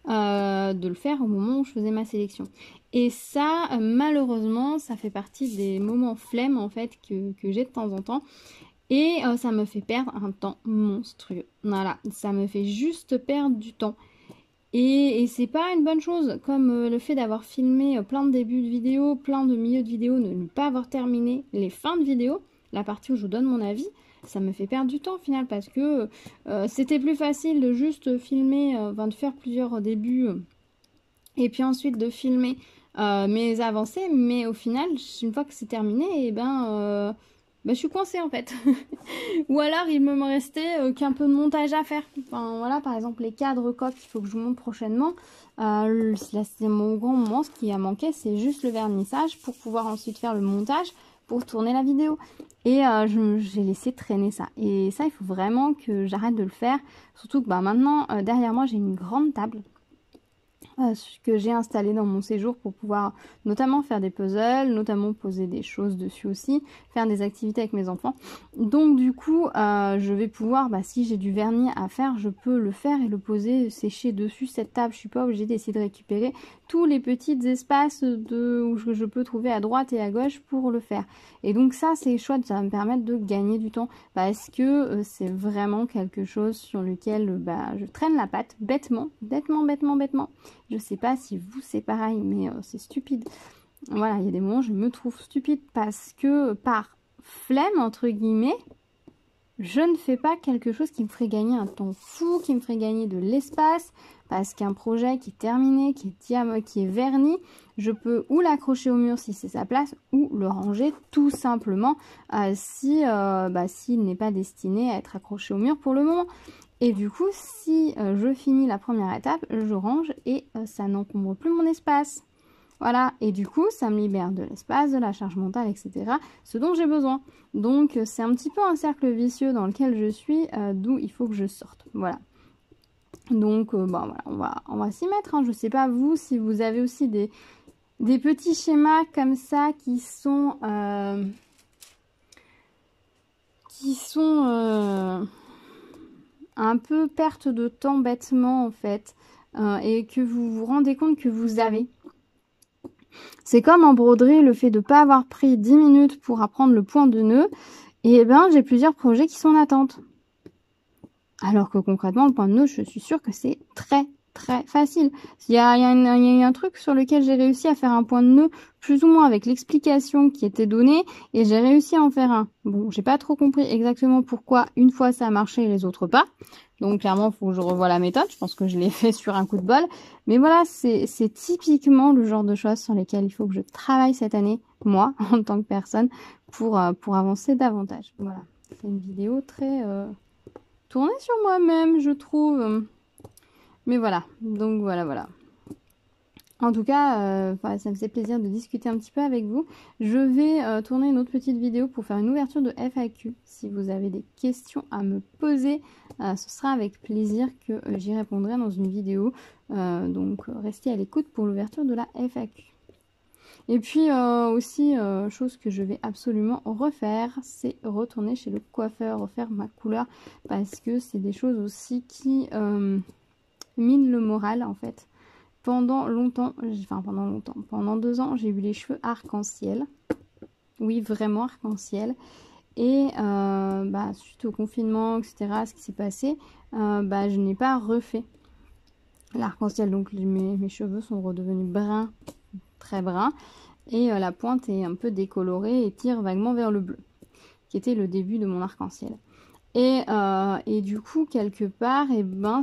de le faire au moment où je faisais ma sélection. Et ça, malheureusement, ça fait partie des moments flemme en fait que j'ai de temps en temps. Et ça me fait perdre un temps monstrueux. Voilà, ça me fait juste perdre du temps. Et c'est pas une bonne chose, comme le fait d'avoir filmé plein de débuts de vidéo, plein de milieux de vidéo, de ne pas avoir terminé les fins de vidéo, la partie où je vous donne mon avis, ça me fait perdre du temps au final, parce que c'était plus facile de juste filmer, de faire plusieurs débuts, et puis ensuite de filmer mes avancées, mais au final, une fois que c'est terminé, et je suis coincée en fait. Ou alors il me restait qu'un peu de montage à faire. Enfin voilà, par exemple les cadres coques, il faut que je vous montre prochainement. Là c'est mon grand moment, ce qui a manqué, c'est juste le vernissage pour pouvoir ensuite faire le montage pour tourner la vidéo. Et j'ai laissé traîner ça. Et ça, il faut vraiment que j'arrête de le faire. Surtout que maintenant, derrière moi, j'ai une grande table que j'ai installé dans mon séjour pour pouvoir notamment faire des puzzles, notamment poser des choses dessus aussi, faire des activités avec mes enfants. Donc du coup, je vais pouvoir, si j'ai du vernis à faire, je peux le faire et le poser, sécher dessus cette table. Je suis pas obligée d'essayer de récupérer tous les petits espaces où je peux trouver à droite et à gauche pour le faire. Et donc ça, c'est chouette, ça va me permettre de gagner du temps, parce que c'est vraiment quelque chose sur lequel je traîne la patte, bêtement. Je sais pas si vous c'est pareil, mais c'est stupide. Voilà, il y a des moments où je me trouve stupide parce que par flemme, entre guillemets, je ne fais pas quelque chose qui me ferait gagner un temps fou, qui me ferait gagner de l'espace, parce qu'un projet qui est terminé, qui est verni, je peux ou l'accrocher au mur si c'est sa place, ou le ranger tout simplement s'il n'est pas destiné à être accroché au mur pour le moment. Et du coup, si je finis la première étape, je range et ça n'encombre plus mon espace. Voilà, et du coup, ça me libère de l'espace, de la charge mentale, etc. Ce dont j'ai besoin. Donc, c'est un petit peu un cercle vicieux dans lequel je suis, d'où il faut que je sorte. Voilà. Donc, voilà, on va s'y mettre. Hein. Je sais pas vous, si vous avez aussi des petits schémas comme ça qui sont un peu perte de temps bêtement en fait, et que vous vous rendez compte que vous avez. C'est comme en broderie, le fait de ne pas avoir pris 10 minutes pour apprendre le point de nœud, et j'ai plusieurs projets qui sont en attente. Alors que concrètement, le point de nœud, je suis sûre que c'est très facile. Il y a un truc sur lequel j'ai réussi à faire un point de nœud plus ou moins avec l'explication qui était donnée et j'ai réussi à en faire un. Bon, j'ai pas trop compris exactement pourquoi une fois ça a marché et les autres pas. Donc clairement, il faut que je revoie la méthode. Je pense que je l'ai fait sur un coup de bol. Mais voilà, c'est typiquement le genre de choses sur lesquelles il faut que je travaille cette année, moi, en tant que personne, pour avancer davantage. Voilà, c'est une vidéo très tournée sur moi-même, je trouve. Mais voilà, donc voilà. En tout cas, ça me fait plaisir de discuter un petit peu avec vous. Je vais tourner une autre petite vidéo pour faire une ouverture de FAQ. Si vous avez des questions à me poser, ce sera avec plaisir que j'y répondrai dans une vidéo. Donc restez à l'écoute pour l'ouverture de la FAQ. Et puis aussi, chose que je vais absolument refaire, c'est retourner chez le coiffeur, refaire ma couleur, parce que c'est des choses aussi qui minent le moral en fait. Pendant 2 ans, j'ai eu les cheveux arc-en-ciel. Oui, vraiment arc-en-ciel. Et suite au confinement, etc., ce qui s'est passé, je n'ai pas refait l'arc-en-ciel. Donc mes cheveux sont redevenus bruns, très bruns. Et la pointe est un peu décolorée et tire vaguement vers le bleu, qui était le début de mon arc-en-ciel. Et du coup, quelque part,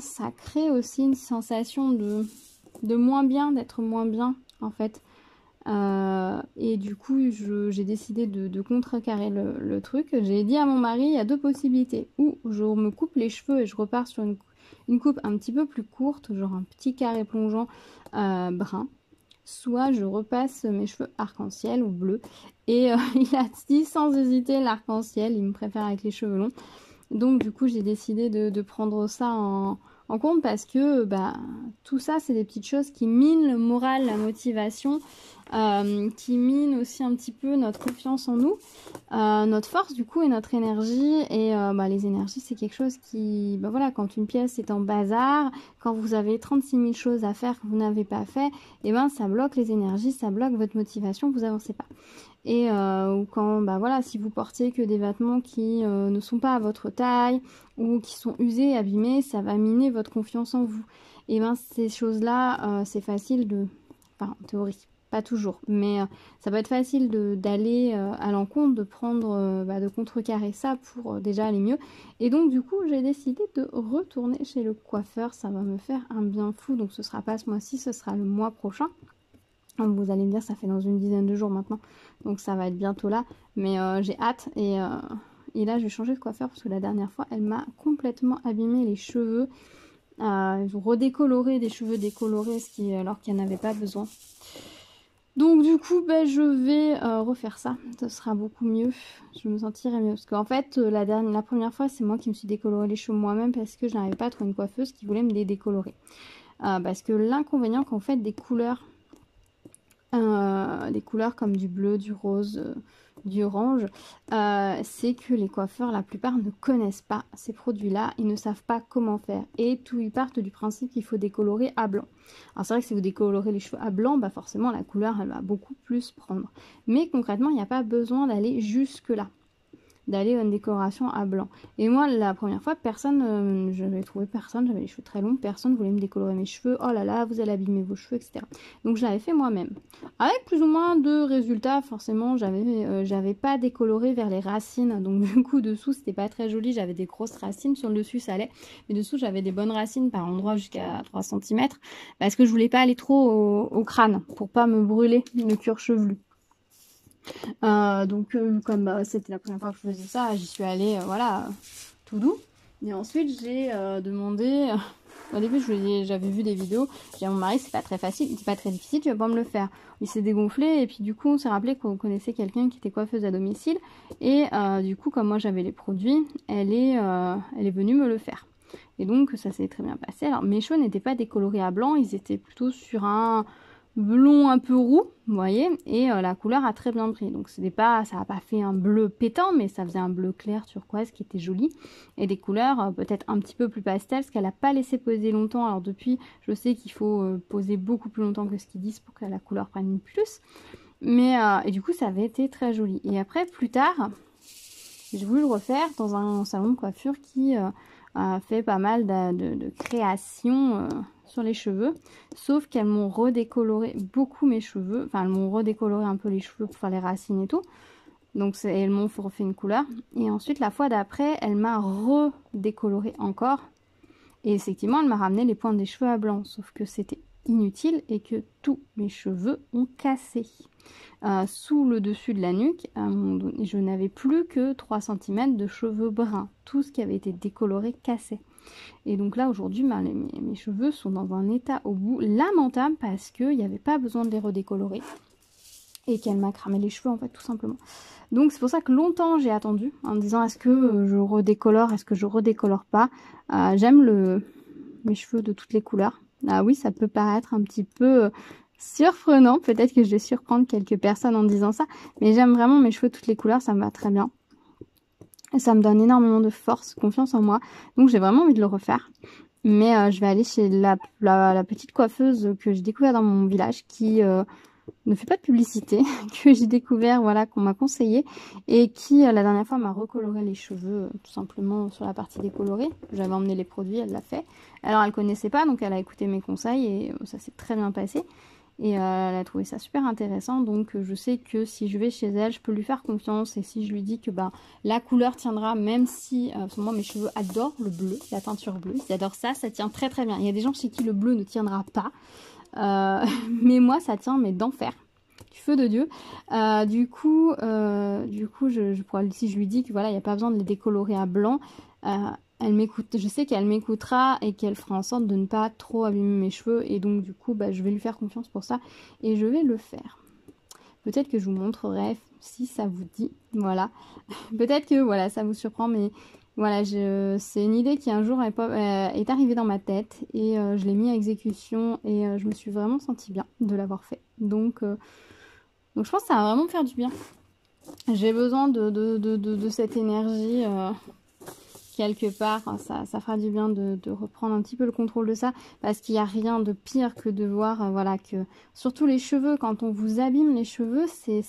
ça crée aussi une sensation de moins bien, d'être moins bien en fait. Et du coup, j'ai décidé de contrecarrer le truc. J'ai dit à mon mari, il y a 2 possibilités. Ou je me coupe les cheveux et je repars sur une coupe un petit peu plus courte, genre un petit carré plongeant brun. Soit je repasse mes cheveux arc-en-ciel ou bleu. Et il a dit sans hésiter l'arc-en-ciel, il me préfère avec les cheveux longs. Donc du coup, j'ai décidé de prendre ça en compte parce que tout ça, c'est des petites choses qui minent le moral, la motivation, qui minent aussi un petit peu notre confiance en nous, notre force du coup et notre énergie. Et les énergies, c'est quelque chose qui, quand une pièce est en bazar, quand vous avez 36 000 choses à faire que vous n'avez pas fait, ça bloque les énergies, ça bloque votre motivation, vous avancez pas. Et ou quand si vous portez que des vêtements qui ne sont pas à votre taille ou qui sont usés, abîmés, ça va miner votre confiance en vous. Et ces choses-là, c'est facile en théorie, pas toujours, mais ça peut être facile d'aller à l'encontre, de prendre, de contrecarrer ça pour déjà aller mieux. Et donc du coup, j'ai décidé de retourner chez le coiffeur. Ça va me faire un bien fou. Donc ce sera pas ce mois-ci, ce sera le mois prochain. Vous allez me dire, ça fait dans une dizaine de jours maintenant, donc ça va être bientôt là, mais j'ai hâte. Et là, je vais changer de coiffeur parce que la dernière fois, elle m'a complètement abîmé les cheveux. Ils ont redécoloré des cheveux décolorés, alors qu'il n'y en avait pas besoin. Donc du coup, je vais refaire ça. Ce sera beaucoup mieux. Je me sentirai mieux. Parce qu'en fait, la première fois, c'est moi qui me suis décoloré les cheveux moi-même parce que je n'arrivais pas à trouver une coiffeuse qui voulait me les décolorer. Parce que l'inconvénient quand vous faites des couleurs comme du bleu, du rose, du orange, c'est que les coiffeurs, la plupart, ne connaissent pas ces produits-là, ils ne savent pas comment faire. Et ils partent du principe qu'il faut décolorer à blanc. Alors c'est vrai que si vous décolorez les cheveux à blanc, forcément la couleur, elle va beaucoup plus prendre. Mais concrètement, il n'y a pas besoin d'aller jusque-là, d'aller à une décoration à blanc. Et moi, la première fois, j'avais les cheveux très longs, personne voulait me décolorer mes cheveux. Oh là là, vous allez abîmer vos cheveux, etc. Donc je l'avais fait moi-même. Avec plus ou moins de résultats, forcément, j'avais pas décoloré vers les racines. Donc du coup, dessous, c'était pas très joli. J'avais des grosses racines. Sur le dessus, ça allait. Mais dessous, j'avais des bonnes racines par endroits jusqu'à 3 cm. Parce que je voulais pas aller trop au crâne, pour pas me brûler le cuir chevelu. Comme c'était la première fois que je faisais ça, j'y suis allée tout doux. Et ensuite j'ai demandé, au début j'avais vu des vidéos, j'ai dit à mon mari c'est pas très facile, c'est pas très difficile, tu vas pas me le faire. Il s'est dégonflé et puis du coup on s'est rappelé qu'on connaissait quelqu'un qui était coiffeuse à domicile et du coup comme moi j'avais les produits, elle est venue me le faire. Et donc ça s'est très bien passé. Alors mes cheveux n'étaient pas décolorés à blanc, ils étaient plutôt sur un blond un peu roux, vous voyez, et la couleur a très bien pris. Donc ça n'a pas fait un bleu pétant, mais ça faisait un bleu clair turquoise qui était joli. Et des couleurs peut-être un petit peu plus pastel, parce qu'elle n'a pas laissé poser longtemps. Alors depuis, je sais qu'il faut poser beaucoup plus longtemps que ce qu'ils disent pour que la couleur prenne plus. Mais et du coup, ça avait été très joli. Et après, plus tard, j'ai voulu le refaire dans un salon de coiffure qui fait pas mal de créations sur les cheveux, sauf qu'elles m'ont redécoloré beaucoup mes cheveux, enfin elles m'ont redécoloré un peu les cheveux pour faire les racines et tout, donc elles m'ont refait une couleur, et ensuite la fois d'après elle m'a redécoloré encore, et effectivement elle m'a ramené les pointes des cheveux à blanc, sauf que c'était inutile et que tous mes cheveux ont cassé. Sous le dessus de la nuque, à un moment donné, je n'avais plus que 3 cm de cheveux bruns. Tout ce qui avait été décoloré cassait. Et donc là, aujourd'hui, mes cheveux sont dans un état au bout lamentable parce qu'il n'y avait pas besoin de les redécolorer. Et qu'elle m'a cramé les cheveux, en fait, tout simplement. Donc c'est pour ça que longtemps, j'ai attendu en me disant est-ce que je redécolore, est-ce que je redécolore pas. J'aime mes cheveux de toutes les couleurs. Ah oui, ça peut paraître un petit peu surprenant, peut-être que je vais surprendre quelques personnes en disant ça, mais j'aime vraiment mes cheveux de toutes les couleurs, ça me va très bien. Et ça me donne énormément de force, confiance en moi, donc j'ai vraiment envie de le refaire. Mais je vais aller chez la petite coiffeuse que j'ai découvert dans mon village qui ne fait pas de publicité, que j'ai découvert, voilà, qu'on m'a conseillé, et qui la dernière fois m'a recoloré les cheveux tout simplement sur la partie décolorée. J'avais emmené les produits, elle l'a fait. Alors elle connaissait pas, donc elle a écouté mes conseils et ça s'est très bien passé. Et elle a trouvé ça super intéressant, donc je sais que si je vais chez elle, je peux lui faire confiance. Et si je lui dis que la couleur tiendra, même si moi mes cheveux adorent le bleu, la teinture bleue, ils adorent ça, ça tient très très bien. Il y a des gens chez qui le bleu ne tiendra pas, mais moi ça tient mais d'enfer, du feu de Dieu. Du coup je pourrais, si je lui dis que voilà, il n'y a pas besoin de les décolorer à blanc, elle m'écoute, je sais qu'elle m'écoutera et qu'elle fera en sorte de ne pas trop abîmer mes cheveux, et donc du coup je vais lui faire confiance pour ça et je vais le faire. Peut-être que je vous montrerai si ça vous dit, voilà. Peut-être que voilà, ça vous surprend, mais voilà, c'est une idée qui un jour est arrivée dans ma tête et je l'ai mis à exécution et je me suis vraiment sentie bien de l'avoir fait. Donc je pense que ça va vraiment me faire du bien. J'ai besoin de cette énergie quelque part, ça fera du bien de reprendre un petit peu le contrôle de ça, parce qu'il n'y a rien de pire que de voir, voilà, que surtout les cheveux, quand on vous abîme les cheveux, c'est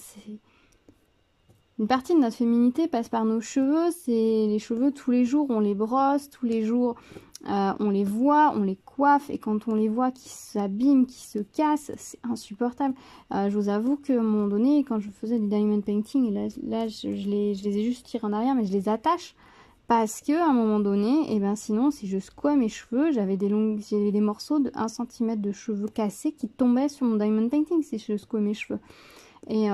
une partie de notre féminité passe par nos cheveux. C'est les cheveux, tous les jours on les brosse, tous les jours on les voit, on les coiffe, et quand on les voit qui s'abîment, qui se cassent, c'est insupportable. Je vous avoue qu'à un moment donné, quand je faisais du diamond painting, là je les ai juste tirés en arrière, mais je les attache. Parce que à un moment donné, sinon, si je secouais mes cheveux, j'avais des morceaux de 1 cm de cheveux cassés qui tombaient sur mon diamond painting si je secouais mes cheveux. Et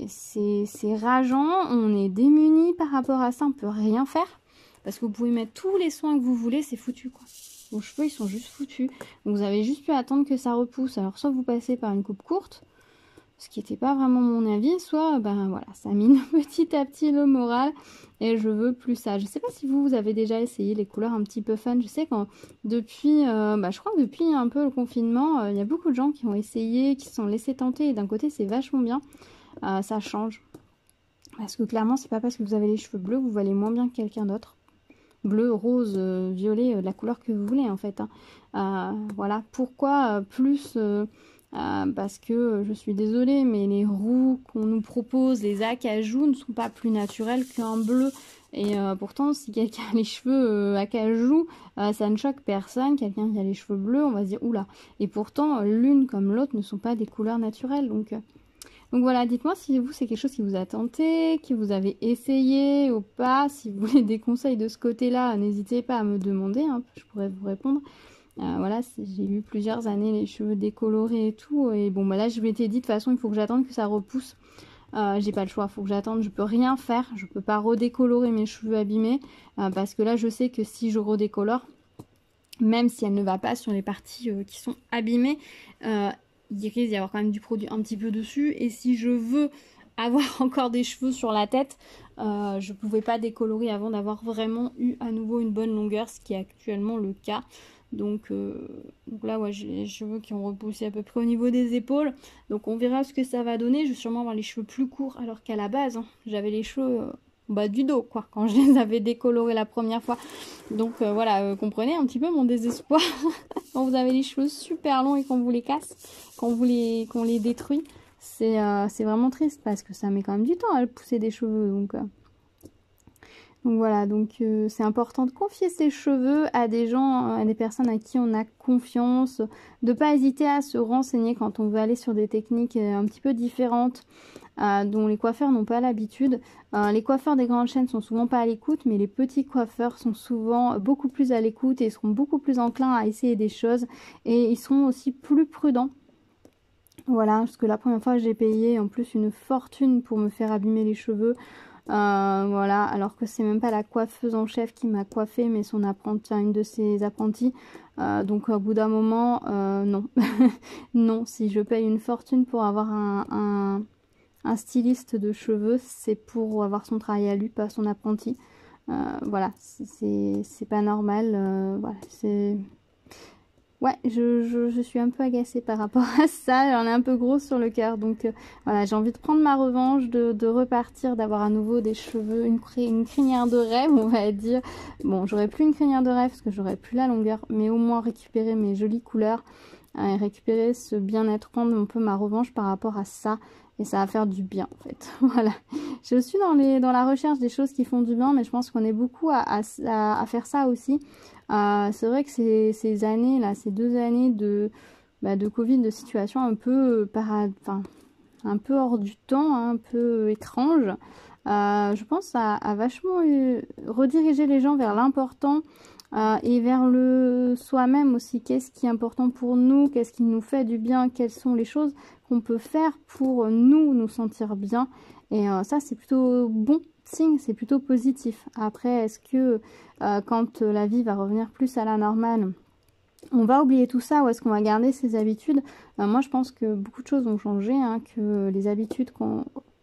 c'est rageant, on est démunis par rapport à ça, on peut rien faire. Parce que vous pouvez mettre tous les soins que vous voulez, c'est foutu quoi. Vos cheveux, ils sont juste foutus. Donc vous avez juste pu attendre que ça repousse. Alors soit vous passez par une coupe courte, ce qui n'était pas vraiment mon avis, soit voilà, ça mine petit à petit le moral et je veux plus ça. Je sais pas si vous avez déjà essayé les couleurs un petit peu fun. Je sais que depuis, je crois que depuis un peu le confinement, il y a beaucoup de gens qui ont essayé, qui se sont laissés tenter, et d'un côté c'est vachement bien, ça change. Parce que clairement c'est pas parce que vous avez les cheveux bleus que vous valez moins bien que quelqu'un d'autre. Bleu, rose, violet, la couleur que vous voulez en fait. Voilà, pourquoi plus... parce que je suis désolée, mais les roux qu'on nous propose, les acajou, ne sont pas plus naturels qu'un bleu. Et pourtant, si quelqu'un a les cheveux acajou, ça ne choque personne. Quelqu'un qui a les cheveux bleus, on va se dire oula. Et pourtant, l'une comme l'autre ne sont pas des couleurs naturelles. Donc voilà, dites-moi si vous, c'est quelque chose qui vous a tenté, que vous avez essayé ou pas. Si vous voulez des conseils de ce côté-là, n'hésitez pas à me demander, hein, je pourrais vous répondre. Voilà, j'ai eu plusieurs années les cheveux décolorés et tout, et bon là je m'étais dit de toute façon il faut que j'attende que ça repousse, j'ai pas le choix, il faut que j'attende, je peux rien faire, je peux pas redécolorer mes cheveux abîmés, parce que là je sais que si je redécolore, même si elle ne va pas sur les parties qui sont abîmées, il risque d'y avoir quand même du produit un petit peu dessus, et si je veux avoir encore des cheveux sur la tête, je pouvais pas décolorer avant d'avoir vraiment eu à nouveau une bonne longueur, ce qui est actuellement le cas. Donc là, ouais, j'ai les cheveux qui ont repoussé à peu près au niveau des épaules. Donc on verra ce que ça va donner. Je vais sûrement avoir les cheveux plus courts, alors qu'à la base, hein, j'avais les cheveux du dos, quoi, quand je les avais décolorés la première fois. Donc voilà, comprenez un petit peu mon désespoir. Quand vous avez les cheveux super longs et qu'on vous les casse, qu'on les détruit, c'est vraiment triste, parce que ça met quand même du temps à pousser des cheveux. Donc Donc voilà, donc c'est important de confier ses cheveux à des gens, à des personnes à qui on a confiance, de pas hésiter à se renseigner quand on veut aller sur des techniques un petit peu différentes, dont les coiffeurs n'ont pas l'habitude. Les coiffeurs des grandes chaînes sont souvent pas à l'écoute, mais les petits coiffeurs sont souvent beaucoup plus à l'écoute et seront beaucoup plus enclins à essayer des choses, et ils seront aussi plus prudents. Voilà, parce que la première fois j'ai payé en plus une fortune pour me faire abîmer les cheveux. Voilà, alors que c'est même pas la coiffeuse en chef qui m'a coiffé, mais son apprenti, une de ses apprentis. Donc au bout d'un moment, non. Non, si je paye une fortune pour avoir un styliste de cheveux, c'est pour avoir son travail à lui, pas son apprenti. Voilà, c'est pas normal. Voilà, c'est... Ouais, je suis un peu agacée par rapport à ça, j'en ai un peu gros sur le cœur, donc voilà, j'ai envie de prendre ma revanche, de repartir, d'avoir à nouveau des cheveux, une crinière de rêve, on va dire. Bon, j'aurais plus une crinière de rêve parce que j'aurais plus la longueur, mais au moins récupérer mes jolies couleurs, et récupérer ce bien-être, prendre un peu ma revanche par rapport à ça, et ça va faire du bien en fait. Voilà, je suis dans la recherche des choses qui font du bien, mais je pense qu'on est beaucoup à faire ça aussi. C'est vrai que ces années là, ces 2 années de Covid, de situation un peu un peu hors du temps, hein, un peu étrange, je pense à vachement rediriger les gens vers l'important, et vers le soi-même aussi. Qu'est-ce qui est important pour nous, qu'est-ce qui nous fait du bien, quelles sont les choses qu'on peut faire pour nous sentir bien. Et ça, c'est plutôt bon signe, c'est plutôt positif. Après, est-ce que quand la vie va revenir plus à la normale, on va oublier tout ça, ou est-ce qu'on va garder ses habitudes? Moi, je pense que beaucoup de choses ont changé, hein, que les habitudes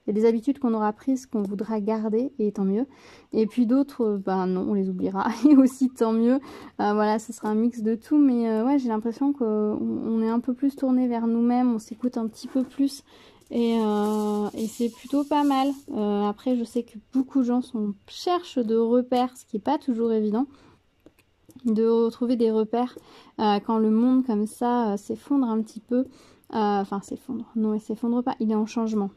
il y a des habitudes qu'on aura prises qu'on voudra garder, et tant mieux. Et puis d'autres, non, on les oubliera, et aussi tant mieux. Voilà, ce sera un mix de tout, mais ouais, j'ai l'impression qu'on est un peu plus tourné vers nous-mêmes, on s'écoute un petit peu plus, et c'est plutôt pas mal. Après, je sais que beaucoup de gens cherchent de repères, ce qui n'est pas toujours évident, de retrouver des repères quand le monde comme ça s'effondre un petit peu. Enfin, s'effondre, non, il s'effondre pas, il est en changement.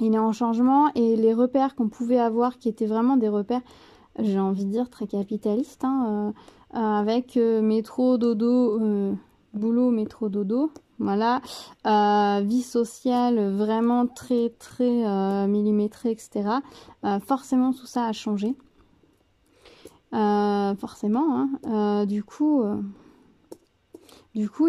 Il est en changement, et les repères qu'on pouvait avoir, qui étaient vraiment des repères, j'ai envie de dire, très capitalistes, hein, avec métro, dodo, boulot, métro, dodo, voilà, vie sociale vraiment très, très millimétrée, etc. Forcément, tout ça a changé. Forcément, hein. Du coup,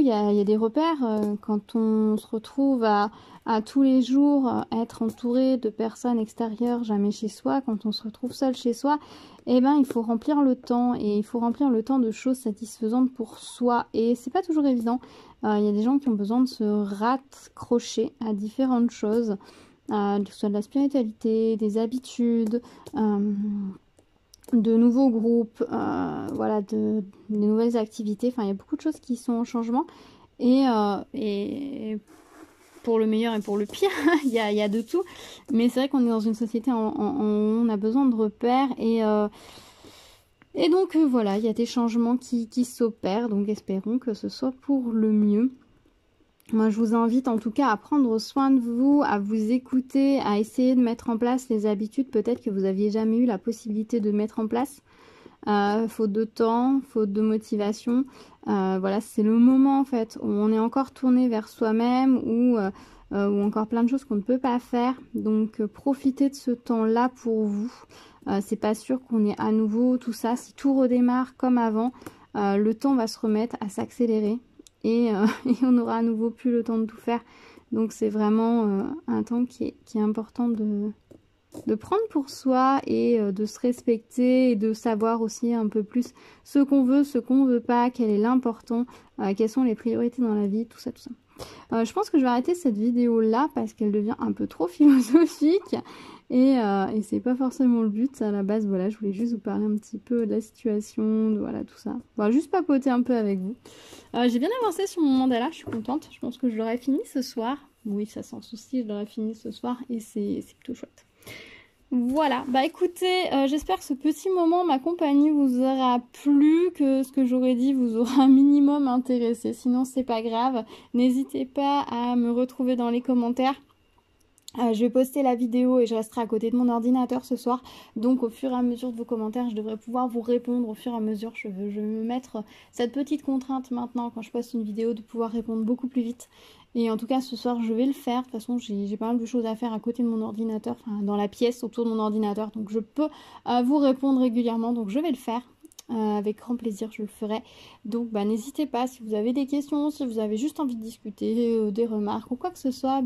il y a des repères quand on se retrouve à tous les jours être entouré de personnes extérieures, jamais chez soi. Quand on se retrouve seul chez soi, eh ben, il faut remplir le temps, et il faut remplir le temps de choses satisfaisantes pour soi. Et c'est pas toujours évident. Il y a des gens qui ont besoin de se raccrocher à différentes choses, que ce soit de la spiritualité, des habitudes, de nouveaux groupes, voilà, des nouvelles activités. Enfin, il y a beaucoup de choses qui sont en changement, et pour le meilleur et pour le pire, il y a de tout. Mais c'est vrai qu'on est dans une société où on a besoin de repères, et donc voilà, il y a des changements qui s'opèrent, donc espérons que ce soit pour le mieux. Moi, je vous invite en tout cas à prendre soin de vous, à vous écouter, à essayer de mettre en place les habitudes peut-être que vous n'aviez jamais eu la possibilité de mettre en place. Faute de temps, faute de motivation. Voilà, c'est le moment en fait où on est encore tourné vers soi-même, ou encore plein de choses qu'on ne peut pas faire. Donc profitez de ce temps-là pour vous. C'est pas sûr qu'on ait à nouveau tout ça. Si tout redémarre comme avant, le temps va se remettre à s'accélérer. Et on aura à nouveau plus le temps de tout faire. Donc c'est vraiment un temps qui est important de prendre pour soi, et de se respecter, et de savoir aussi un peu plus ce qu'on veut, ce qu'on veut pas, quel est l'important, quelles sont les priorités dans la vie, tout ça, tout ça. Je pense que je vais arrêter cette vidéo là parce qu'elle devient un peu trop philosophique, et c'est pas forcément le but à la base. Voilà, je voulais juste vous parler un petit peu de la situation, de voilà tout ça. Voilà, juste papoter un peu avec vous. J'ai bien avancé sur mon mandala, je suis contente. Je pense que je l'aurai fini ce soir. Oui, ça sans souci, je l'aurai fini ce soir, et c'est plutôt chouette. Voilà, bah écoutez, j'espère que ce petit moment, ma compagnie, vous aura plu, que ce que j'aurais dit vous aura un minimum intéressé. Sinon, c'est pas grave. N'hésitez pas à me retrouver dans les commentaires Je vais poster la vidéo et je resterai à côté de mon ordinateur ce soir. Donc au fur et à mesure de vos commentaires, je devrais pouvoir vous répondre au fur et à mesure. Je vais me mettre cette petite contrainte maintenant quand je poste une vidéo de pouvoir répondre beaucoup plus vite. Et en tout cas ce soir je vais le faire. De toute façon j'ai pas mal de choses à faire à côté de mon ordinateur, enfin dans la pièce autour de mon ordinateur. Donc je peux vous répondre régulièrement. Donc je vais le faire. Avec grand plaisir je le ferai. Donc bah, n'hésitez pas si vous avez des questions, si vous avez juste envie de discuter, des remarques ou quoi que ce soit,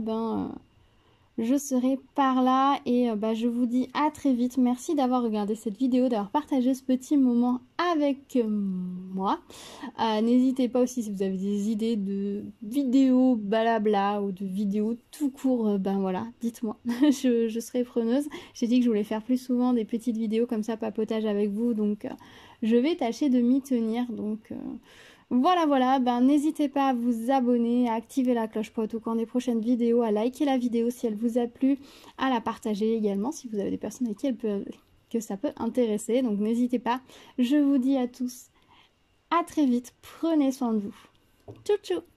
je serai par là et je vous dis à très vite. Merci d'avoir regardé cette vidéo, d'avoir partagé ce petit moment avec moi. N'hésitez pas aussi si vous avez des idées de vidéos blabla ou de vidéos tout court, voilà, dites-moi. je serai preneuse. J'ai dit que je voulais faire plus souvent des petites vidéos comme ça, papotage avec vous. Donc je vais tâcher de m'y tenir. Donc voilà, n'hésitez pas à vous abonner, à activer la cloche pour être au courant des prochaines vidéos, à liker la vidéo si elle vous a plu, à la partager également si vous avez des personnes avec qui que ça peut intéresser. Donc n'hésitez pas. Je vous dis à tous à très vite. Prenez soin de vous. Tchou tchou.